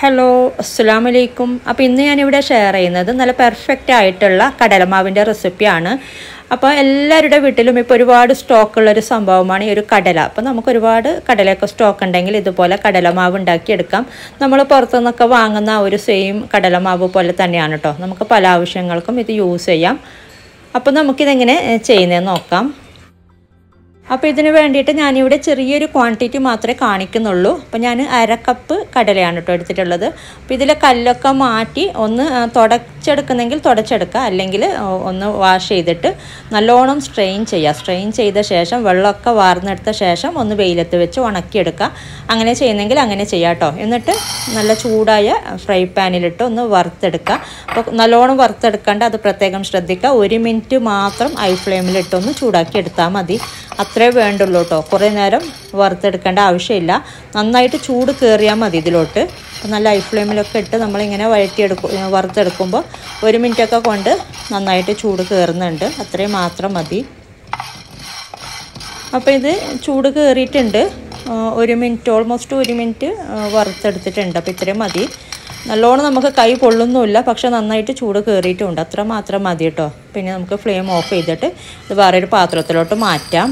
Hello അസ്സലാമു അലൈക്കും. അപ്പോൾ ഇന്ന് ഞാനിവിടെ ഷെയർ ചെയ്യുന്നത് നല്ല പെർഫെക്റ്റ് ആയിട്ടുള്ള കടലമാവിൻ്റെ റെസിപ്പിയാണ്. അപ്പോൾ എല്ലാവരുടെ വീട്ടിലും ഇപ്പോൾ ഒരുപാട് സ്റ്റോക്കുള്ളൊരു സംഭവമാണ് ഈ ഒരു കടല. അപ്പോൾ നമുക്ക് ഒരുപാട് കടലയൊക്കെ സ്റ്റോക്ക് ഉണ്ടെങ്കിൽ ഇതുപോലെ കടലമാവ് ഉണ്ടാക്കിയെടുക്കാം. നമ്മൾ പുറത്തുനിന്നൊക്കെ വാങ്ങുന്ന ഒരു സെയിം കടലമാവ് പോലെ തന്നെയാണ് കേട്ടോ. നമുക്ക് പല ആവശ്യങ്ങൾക്കും ഇത് യൂസ് ചെയ്യാം. അപ്പോൾ നമുക്കിതെങ്ങനെ ചെയ്യുന്നതെന്ന് നോക്കാം. അപ്പോൾ ഇതിന് വേണ്ടിയിട്ട് ഞാനിവിടെ ചെറിയൊരു ക്വാണ്ടിറ്റി മാത്രമേ കാണിക്കുന്നുള്ളൂ. അപ്പോൾ ഞാൻ 1/2 കപ്പ് കടലയാണ് കേട്ടോ എടുത്തിട്ടുള്ളത്. അപ്പോൾ ഇതിലെ കല്ലൊക്കെ മാറ്റി ഒന്ന് തുടച്ചെടുക്കുന്നെങ്കിൽ തുടച്ചെടുക്കുക, അല്ലെങ്കിൽ ഒന്ന് വാഷ് ചെയ്തിട്ട് നല്ലോണം സ്ട്രെയിൻ ചെയ്യുക. സ്ട്രെയിൻ ചെയ്ത ശേഷം വെള്ളമൊക്കെ വാർന്നെടുത്ത ശേഷം ഒന്ന് വെയിലത്ത് വെച്ച് ഉണക്കിയെടുക്കുക. അങ്ങനെ ചെയ്യുന്നെങ്കിൽ അങ്ങനെ ചെയ്യാം കേട്ടോ. എന്നിട്ട് നല്ല ചൂടായ ഫ്രൈ പാനിലിട്ട് ഒന്ന് വറുത്തെടുക്കുക. അപ്പോൾ നല്ലോണം വറുത്തെടുക്കാണ്ട് അത് പ്രത്യേകം ശ്രദ്ധിക്കുക. 1 മിനിറ്റ് മാത്രം ഹൈ ഫ്ലെയിമിലിട്ടൊന്ന് ചൂടാക്കി എടുത്താൽ മതി. അത്രേ വേണ്ടുള്ളൂ കേട്ടോ. കുറേ നേരം വറുത്തെടുക്കേണ്ട ആവശ്യമില്ല. നന്നായിട്ട് ചൂട് കയറിയാൽ മതി ഇതിലോട്ട്. അപ്പോൾ നല്ല ഹൈ ഫ്ലെയിമിലൊക്കെ ഇട്ട് നമ്മളിങ്ങനെ വറുത്തെടുക്കുമ്പോൾ 1 മിനിറ്റൊക്കെ കൊണ്ട് നന്നായിട്ട് ചൂട് കയറുന്നുണ്ട്. അത്രയും മാത്രം മതി. അപ്പോൾ ഇത് ചൂട് കയറിയിട്ടുണ്ട്. 1 മിനിറ്റ്, ഓൾമോസ്റ്റ് 1 മിനിറ്റ് വറുത്തെടുത്തിട്ടുണ്ട്. അപ്പോൾ ഇത്രയും മതി. നല്ലോണം നമുക്ക് കൈ പൊള്ളുന്നുമില്ല, പക്ഷെ നന്നായിട്ട് ചൂട് കയറിയിട്ടുമുണ്ട്. അത്ര മാത്രം മതി കേട്ടോ. പിന്നെ നമുക്ക് ഫ്ലെയിം ഓഫ് ചെയ്തിട്ട് ഇത് വേറൊരു പാത്രത്തിലോട്ട് മാറ്റാം.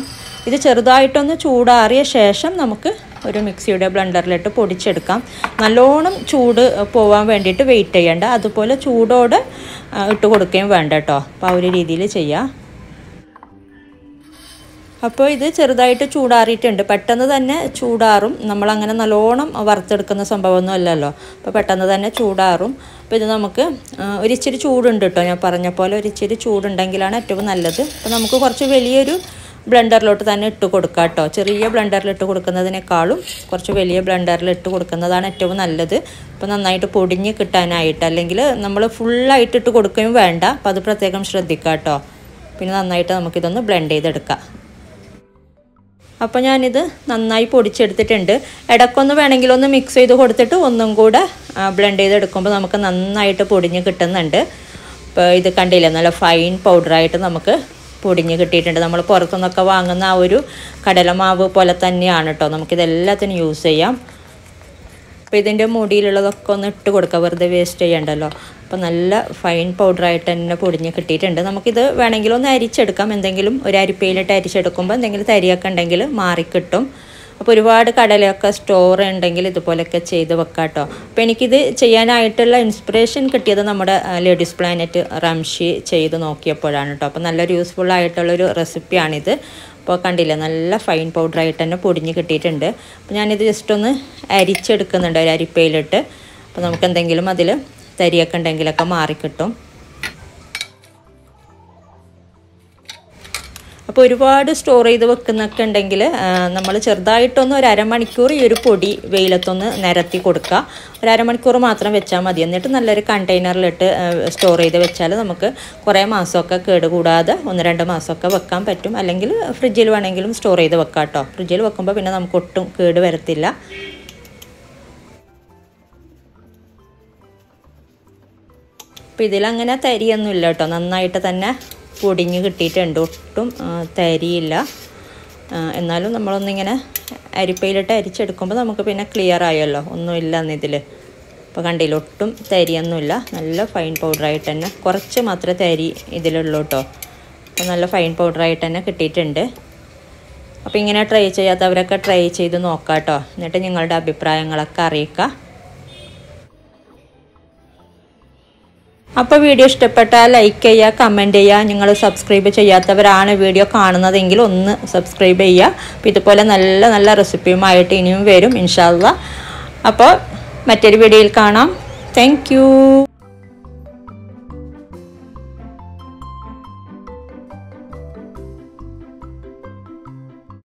ഇത് ചെറുതായിട്ടൊന്ന് ചൂടാറിയ ശേഷം നമുക്ക് ഒരു മിക്സിയുടെ ബ്ലെൻഡറിലിട്ട് പൊടിച്ചെടുക്കാം. നല്ലോണം ചൂട് പോകാൻ വേണ്ടിയിട്ട് വെയിറ്റ് ചെയ്യേണ്ട, അതുപോലെ ചൂടോടെ ഇട്ട് കൊടുക്കുകയും വേണ്ട കേട്ടോ. അപ്പോൾ ആ ഒരു രീതിയിൽ ചെയ്യാം. അപ്പോൾ ഇത് ചെറുതായിട്ട് ചൂടാറിയിട്ടുണ്ട്. പെട്ടെന്ന് തന്നെ ചൂടാറും. നമ്മളങ്ങനെ നല്ലോണം വറുത്തെടുക്കുന്ന സംഭവമൊന്നും അല്ലല്ലോ. അപ്പോൾ പെട്ടെന്ന് തന്നെ ചൂടാറും. അപ്പോൾ ഇത് നമുക്ക് ഒരിച്ചിരി ചൂടുണ്ട് കേട്ടോ. ഞാൻ പറഞ്ഞ പോലെ ഒരിച്ചിരി ചൂടുണ്ടെങ്കിലാണ് ഏറ്റവും നല്ലത്. അപ്പോൾ നമുക്ക് കുറച്ച് വലിയൊരു ബ്ലെൻഡറിലോട്ട് തന്നെ ഇട്ട് കൊടുക്കാം കേട്ടോ. ചെറിയ ബ്ലെൻഡറിൽ ഇട്ട് കൊടുക്കുന്നതിനേക്കാളും കുറച്ച് വലിയ ബ്ലെൻഡറിൽ ഇട്ട് കൊടുക്കുന്നതാണ് ഏറ്റവും നല്ലത്. അപ്പോൾ നന്നായിട്ട് പൊടിഞ്ഞ് കിട്ടാനായിട്ട്, അല്ലെങ്കിൽ നമ്മൾ ഫുള്ളായിട്ട് ഇട്ട് കൊടുക്കുകയും വേണ്ട. അപ്പോൾ അത് പ്രത്യേകം ശ്രദ്ധിക്കാം കേട്ടോ. പിന്നെ നന്നായിട്ട് നമുക്കിതൊന്ന് ബ്ലെൻഡ് ചെയ്തെടുക്കാം. അപ്പോൾ ഞാനിത് നന്നായി പൊടിച്ചെടുത്തിട്ടുണ്ട്. ഇടയ്ക്കൊന്ന് വേണമെങ്കിൽ ഒന്ന് മിക്സ് ചെയ്ത് കൊടുത്തിട്ട് ഒന്നും കൂടെ ബ്ലെൻഡ് ചെയ്തെടുക്കുമ്പോൾ നമുക്ക് നന്നായിട്ട് പൊടിഞ്ഞ് കിട്ടുന്നുണ്ട്. ഇപ്പോൾ ഇത് കണ്ടില്ലേ, നല്ല ഫൈൻ പൗഡറായിട്ട് നമുക്ക് പൊടിഞ്ഞ് കിട്ടിയിട്ടുണ്ട്. നമ്മൾ പുറത്തുനിന്നൊക്കെ വാങ്ങുന്ന ആ ഒരു കടലമാവ് പോലെ തന്നെയാണ് കേട്ടോ. നമുക്കിതെല്ലാത്തിനും യൂസ് ചെയ്യാം. അപ്പോൾ ഇതിൻ്റെ മുടിയിലുള്ളതൊക്കെ ഒന്ന് ഇട്ട് കൊടുക്കുക, വെറുതെ വേസ്റ്റ് ചെയ്യണ്ടല്ലോ. അപ്പോൾ നല്ല ഫൈൻ പൗഡറായിട്ട് തന്നെ പൊടിഞ്ഞ് കിട്ടിയിട്ടുണ്ട്. നമുക്കിത് വേണമെങ്കിൽ ഒന്ന് അരിച്ചെടുക്കാം. എന്തെങ്കിലും ഒരു അരിപ്പയിലിട്ട് അരിച്ചെടുക്കുമ്പോൾ എന്തെങ്കിലും തരിയൊക്കെ ഉണ്ടെങ്കിൽ മാറിക്കിട്ടും. അപ്പോൾ ഒരുപാട് കടലയൊക്കെ സ്റ്റോർ ഉണ്ടെങ്കിൽ ഇതുപോലെയൊക്കെ ചെയ്ത് വെക്കാം കേട്ടോ. അപ്പോൾ എനിക്കിത് ചെയ്യാനായിട്ടുള്ള ഇൻസ്പിറേഷൻ കിട്ടിയത് നമ്മുടെ ലേഡീസ് പ്ലാനറ്റ് റംഷി ചെയ്ത് നോക്കിയപ്പോഴാണ് കേട്ടോ. അപ്പോൾ നല്ലൊരു യൂസ്ഫുൾ ആയിട്ടുള്ളൊരു റെസിപ്പിയാണിത്. അപ്പോൾ കണ്ടില്ലേ, നല്ല ഫൈൻ പൗഡറായിട്ട് തന്നെ പൊടിഞ്ഞ് കിട്ടിയിട്ടുണ്ട്. അപ്പോൾ ഞാനിത് ജസ്റ്റ് ഒന്ന് അരിച്ചെടുക്കുന്നുണ്ട് ഒരു അരിപ്പയിലിട്ട്. അപ്പോൾ നമുക്ക് എന്തെങ്കിലും അതിൽ തരിയൊക്കെ ഉണ്ടെങ്കിലൊക്കെ മാറിക്കിട്ടും. അപ്പോൾ ഒരുപാട് സ്റ്റോർ ചെയ്ത് വെക്കുന്നൊക്കെ ഉണ്ടെങ്കിൽ നമ്മൾ ചെറുതായിട്ടൊന്ന് ഒരു അരമണിക്കൂർ ഈ ഒരു പൊടി വെയിലത്തൊന്ന് നിരത്തി കൊടുക്കുക. ഒരു അരമണിക്കൂർ മാത്രം വെച്ചാൽ മതി. എന്നിട്ട് നല്ലൊരു കണ്ടെയ്നറിലിട്ട് സ്റ്റോർ ചെയ്ത് വെച്ചാൽ നമുക്ക് കുറേ മാസമൊക്കെ കേടുകൂടാതെ 1-2 മാസമൊക്കെ വെക്കാൻ പറ്റും. അല്ലെങ്കിൽ ഫ്രിഡ്ജിൽ വേണമെങ്കിലും സ്റ്റോർ ചെയ്ത് വെക്കാം കേട്ടോ. ഫ്രിഡ്ജിൽ വെക്കുമ്പോൾ പിന്നെ നമുക്ക് ഒട്ടും കേട് വരത്തില്ല. അപ്പോൾ ഇതിലങ്ങനെ തരിയൊന്നുമില്ല കേട്ടോ. നന്നായിട്ട് തന്നെ പൊടിഞ്ഞ് കിട്ടിയിട്ടുണ്ട്. ഒട്ടും തരിയില്ല. എന്നാലും നമ്മളൊന്നിങ്ങനെ അരിപ്പയിലിട്ട് അരിച്ചെടുക്കുമ്പോൾ നമുക്ക് പിന്നെ ക്ലിയർ ആയല്ലോ, ഒന്നുമില്ല എന്നിതിൽ. അപ്പോൾ കണ്ടില്ല, ഒട്ടും തരിയൊന്നുമില്ല. നല്ല ഫൈൻ പൗഡറായിട്ട് തന്നെ, കുറച്ച് മാത്രമേ തരി ഇതിലുള്ളൂ കേട്ടോ. അപ്പോൾ നല്ല ഫൈൻ പൗഡറായിട്ട് തന്നെ കിട്ടിയിട്ടുണ്ട്. അപ്പോൾ ഇങ്ങനെ ട്രൈ ചെയ്യാത്തവരൊക്കെ ട്രൈ ചെയ്ത് നോക്കാം കേട്ടോ. എന്നിട്ട് നിങ്ങളുടെ അഭിപ്രായങ്ങളൊക്കെ അറിയിക്കുക. അപ്പോൾ വീഡിയോ ഇഷ്ടപ്പെട്ടാൽ ലൈക്ക് ചെയ്യുക, കമൻറ്റ് ചെയ്യുക. നിങ്ങൾ സബ്സ്ക്രൈബ് ചെയ്യാത്തവരാണ് വീഡിയോ കാണുന്നതെങ്കിൽ ഒന്ന് സബ്സ്ക്രൈബ് ചെയ്യുക. അപ്പോൾ ഇതുപോലെ നല്ല നല്ല റെസിപ്പിയുമായിട്ട് ഇനിയും വരും ഇൻഷാ അല്ലാഹ്. അപ്പോൾ മറ്റൊരു വീഡിയോയിൽ കാണാം. Thank you.